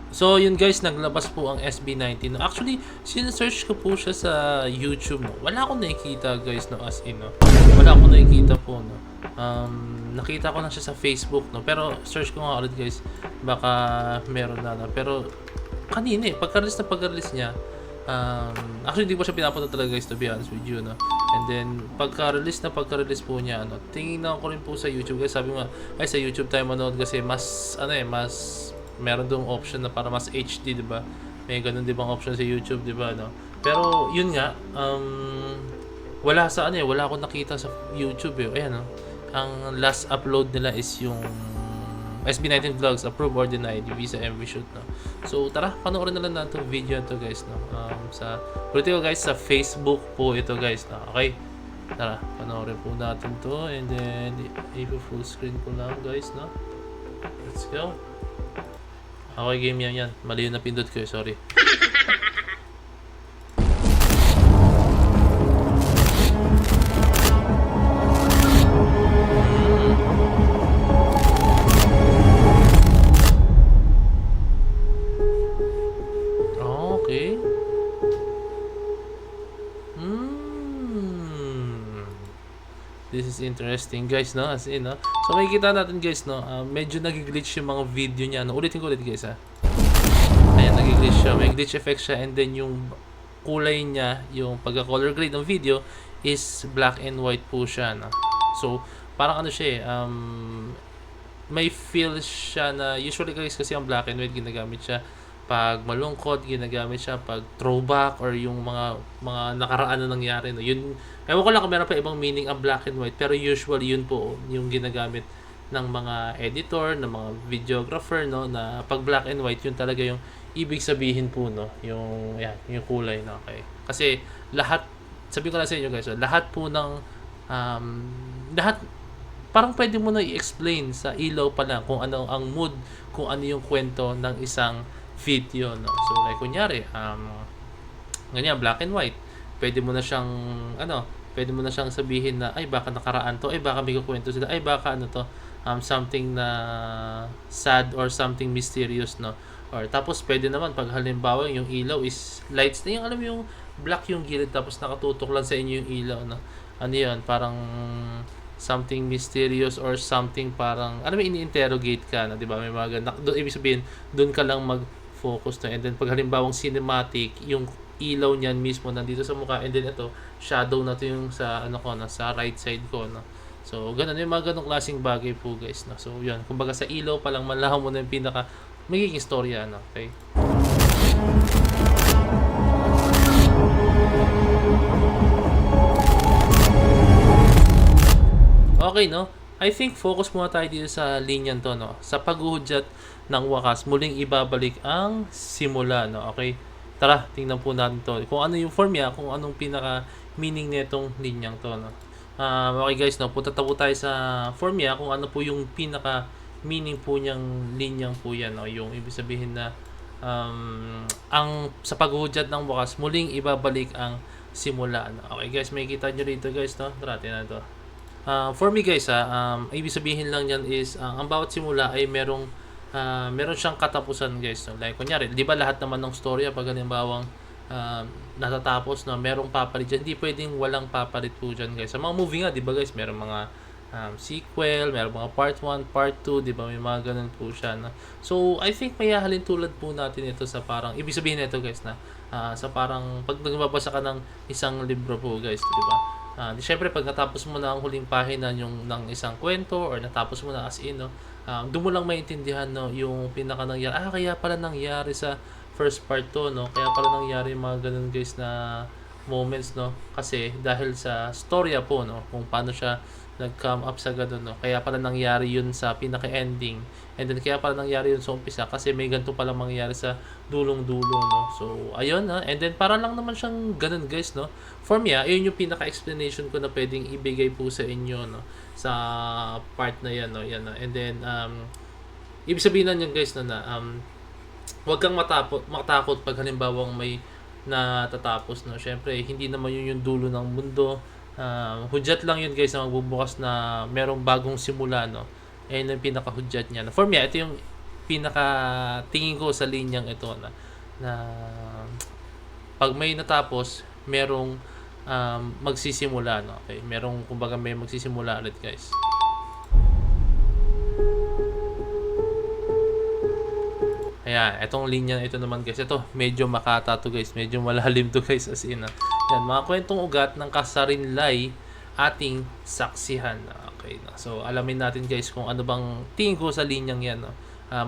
So yun guys, naglabas po ang SB19. No? Actually, sinesearch ko po siya sa YouTube. No? Wala akong nakikita guys, no, as in. No? Wala akong nakikita po. No? Nakita ko lang siya sa Facebook. No? Pero search ko nga ulit guys. Baka meron na. No? Pero kanina pagka-release niya, actually hindi ko siya pinapunta talaga guys, to be honest with you. No? And then pagka-release po niya, tingnan ko rin po sa YouTube guys. Sabi ko nga, ay sa YouTube tayo manood kasi mas mas meron dong option na para mas HD, 'di ba? May ganun 'di bang option sa YouTube, 'di ba, no? Pero yun nga, wala sa wala akong nakita sa YouTube eh. Ayan, no. Ang last upload nila is yung SB19 Vlogs Approve or Denied Visa MV Shoot, no. So tara, panoorin na lang natin 'tong video to guys, no. Ulitin ko guys, sa Facebook po ito guys, no. Okay. Tara, panoorin po natin to, and then i-full screen ko lang guys, no. Let's go. Okay, game yan. Mali yung napindot ko, sorry. Okay. This is interesting guys, no? As in, no? So makikita natin guys, no? Medyo nag-glitch yung mga video niya, no? Ulitin ko ulit guys, ha? Ayan, nag-glitch siya. May glitch effect siya, and then yung kulay niya, yung pagka-color grade ng video is black and white po siya, no? So, parang ano siya may feel siya na usually guys kasi ang black and white ginagamit siya pag malungkot, ginagamit siya pag throwback or yung mga nakaraan na nangyari, no. Yun, ewan ko lang kung meron pa ibang meaning ang black and white, pero usually yun po yung ginagamit ng mga editor, ng mga videographer, no, na pag black and white yun talaga yung ibig sabihin po, no, yung kulay, no. Okay, kasi lahat, sabi ko lang sa inyo guys, lahat po ng lahat parang pwede mo na i-explain sa ilaw pa lang kung ano ang mood, kung ano yung kwento ng isang video, no. So like kunyari, ganyan, black and white. Pwede mo na siyang pwede mo na siyang sabihin na ay baka nakaraan to, ay baka may kukwento sila, ay baka something na sad or something mysterious, no. Or tapos pwede naman pag halimbawa yung ilaw is lights na yung alam mo yung black yung gilid tapos nakatutok lang sa inyo yung ilaw, no. Ano yun, parang something mysterious or something parang alam mo ini-interrogate ka na, 'di ba? May mga ibig sabihin doon ka lang mag-focus na, and then pag halimbawang cinematic yung ilaw niyan mismo nandito sa mukha, and then ito shadow na to yung sa sa right side ko, no. So ganun yung mga ganung klaseng bagay po guys, no. So yun, kumbaga sa ilaw pa lang malaman mo na yung pinaka magiging storya, no. Okay. Okay, no? I think focus muna tayo dito sa linyan to, no? Sa paghuhudyat ng wakas, muling ibabalik ang simula, no? Okay? Tara, tingnan po natin to. Kung ano yung form niya, kung anong pinaka-meaning nitong linyang to, no? Okay guys, no? Punta po tayo sa form niya, kung ano po yung pinaka-meaning po niyang linyang po yan, no? Yung ibig sabihin na ang sa paghuhudyat ng wakas, muling ibabalik ang simula, no? Okay guys, may kita nyo rito guys, no? Tara, tingnan to. For me guys, ibig sabihin lang yan is ang bawat simula ay meron siyang katapusan guys, no? Like kunyari, 'di ba lahat naman ng storya pag halimbawang natatapos na merong papalit diyan, hindi pwedeng walang papalit po diyan guys. Sa mga movie nga, 'di ba guys, merong mga sequel, merong mga part 1, part 2, 'di ba? May mga ganun po siya, no? So, I think may halin tulad po natin ito sa parang ibig sabihin nito guys na sa parang pag nagbabasa ka ng isang libro po guys, 'di ba? Siyempre pag natapos mo na ang huling pahina ng isang kwento or natapos mo na as in, no, doon mo lang maintindihan, no, yung pinaka nangyari. Kaya pala nangyari sa first part to, no. Kaya pala nangyari yung mga ganun guys na moments, no. Kasi dahil sa storya po, no, kung paano siya nag-come up sa ganun, no. Kaya pala nangyari yun sa pinaka-ending. And then kaya pala nangyari yun sa umpisa kasi may ganito pala mangyari sa dulong-dulo, no. So, ayun, ha. And then para lang naman siyang ganun, guys, no. For me, ayun yung pinaka-explanation ko na pwedeng ibigay po sa inyo, no, sa part na yan, no. Yan, no. And then ibig sabihin na yan, guys, no, na huwag kang matakot pag halimbawang may natatapos, no. Syempre, hindi naman yun yung dulo ng mundo. Hudyat lang yun guys na magbubukas na merong bagong simula, no. Ayun yung pinaka-hudyat niya. For me, ito yung pinaka tingin ko sa linyang ito na pag may natapos, merong magsisimula, no? Okay, merong kumbaga may magsisimula ulit, guys. Ayan, etong linya ito naman guys. Ito, medyo makata to guys. Medyo malalim to guys as in. Yan, mga kwentong ugat ng kasarinlay ating saksihan. Okay, no? So, alamin natin guys kung ano bang tingin ko sa linyang yan. No?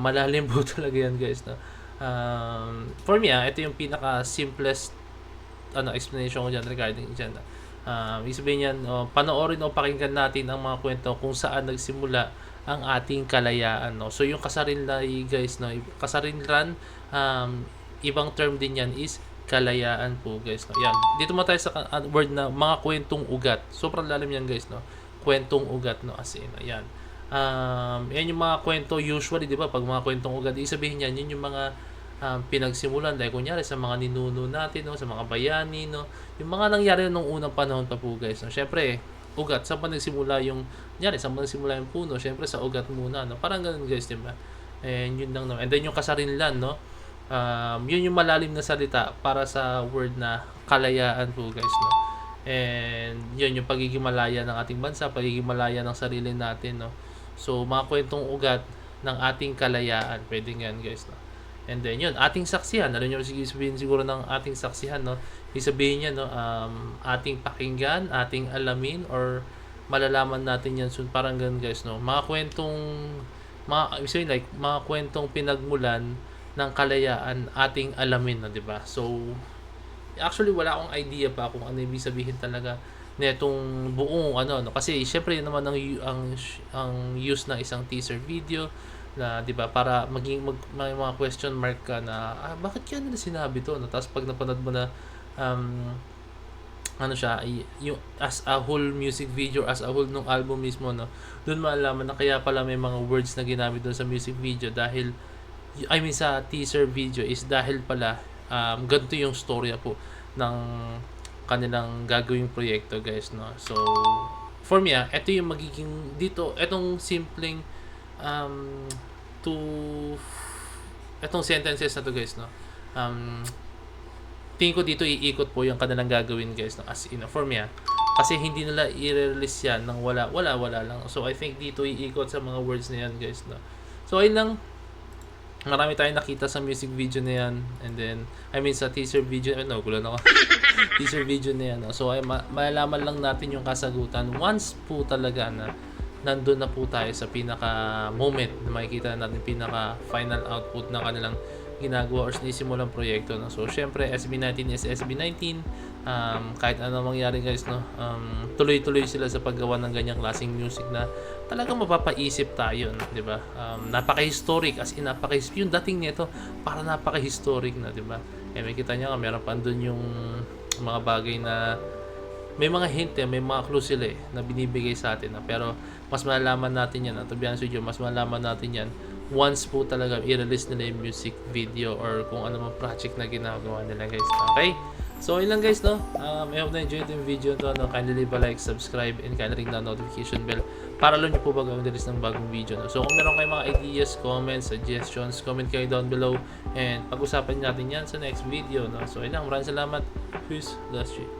Malalim po talaga yan guys. No? For me, ito yung pinaka-simplest explanation ko dyan regarding dyan. Ibig sabihin yan, panoorin o pakinggan natin ang mga kwento kung saan nagsimula ang ating kalayaan, no. So yung kasarinlay guys, no, kasarinlan, ibang term din yan is kalayaan po guys, no. Yan, dito mo tayo sa word na mga kwentong ugat. Sobrang lalim yan guys, no. Kwentong ugat, no, as in, ayan. Yan yung mga kwento usually, di ba, pag mga kwentong ugat, isabihin yan, yun yung mga pinagsimulan dahil kunyari sa mga ninuno natin, no, sa mga bayani, no, yung mga nangyari nung unang panahon pa po guys, no. Syempre ugat, saan pa nagsimula yung saan pa nagsimula yung puno? Syempre sa ugat muna, no? Parang ganun guys, diba? And yun lang naman. And then yung kasarinlan, no? Yun yung malalim na salita para sa word na kalayaan po guys, no? And yun yung pagiging malaya ng ating bansa, pagiging malaya ng sarili natin, no? So mga kwentong ugat ng ating kalayaan, pwede yan guys, no? And then yun, ating saksihan. Alam nyo sabihin siguro ng ating saksihan, no? Isabihin niya, no, ating pakinggan, ating alamin, or malalaman natin yan soon. Parang ganun guys, no? Mga kwentong, mga kwentong pinagmulan ng kalayaan ating alamin, no, di ba? So, actually wala akong idea pa kung ano ibig sabihin talaga netong buong no? Kasi syempre yun naman ang use ng isang teaser video na 'di ba para maging may mga question mark ka na bakit kaya nila sinabi to, no? Tapos pag napanood mo na siya yung as a whole music video, as a whole nung album mismo, no, doon malalaman na kaya pala may mga words na ginamit doon sa music video dahil sa teaser video is dahil pala ganito yung storya po ng kanilang gagawing proyekto guys, no. So for me ito yung magiging dito, etong simpleng etong sentences na to guys, no. Tingin ko dito iikot po yung kanilang gagawin guys, no, as in for me kasi hindi nila i-release yan ng wala lang. So I think dito iikot sa mga words na yan guys, no. So ayun lang, marami tayong nakita sa music video na yan, and then sa teaser video, gulo na ako. Teaser video na yan, no? So ay malalaman lang natin yung kasagutan once po talaga na nandun na po tayo sa pinaka moment na makikita natin pinaka final output ng kanilang ginagawa or sinisimulang proyekto, no? So syempre SB19 is SB19, kahit ano mangyari guys, no, tuloy-tuloy sila sa paggawa ng ganyang klaseng music na talagang mapapaisip tayo, no? 'Di ba? Napaka-historic, as in yung dating nito para napaka-historic na, 'di ba? May kita niya meron pa doon yung mga bagay na may mga hint, may mga clue sila na binibigay sa atin, pero mas malalaman natin yan, to be honest with you, mas malalaman natin yan once po talaga i-release nila yung music video or kung ano mang project na ginagawa nila guys. Okay? So yun lang guys, no. I hope na enjoy yung video to, no. Kindly leave a like, subscribe, and kindly ring the notification bell para alam nyo po bago release ng bagong video, no. So kung meron kayong mga ideas, comments, suggestions, comment kayo down below and pag-usapan natin yan sa next video, no. So yun lang, maraming salamat. Peace. Bless you.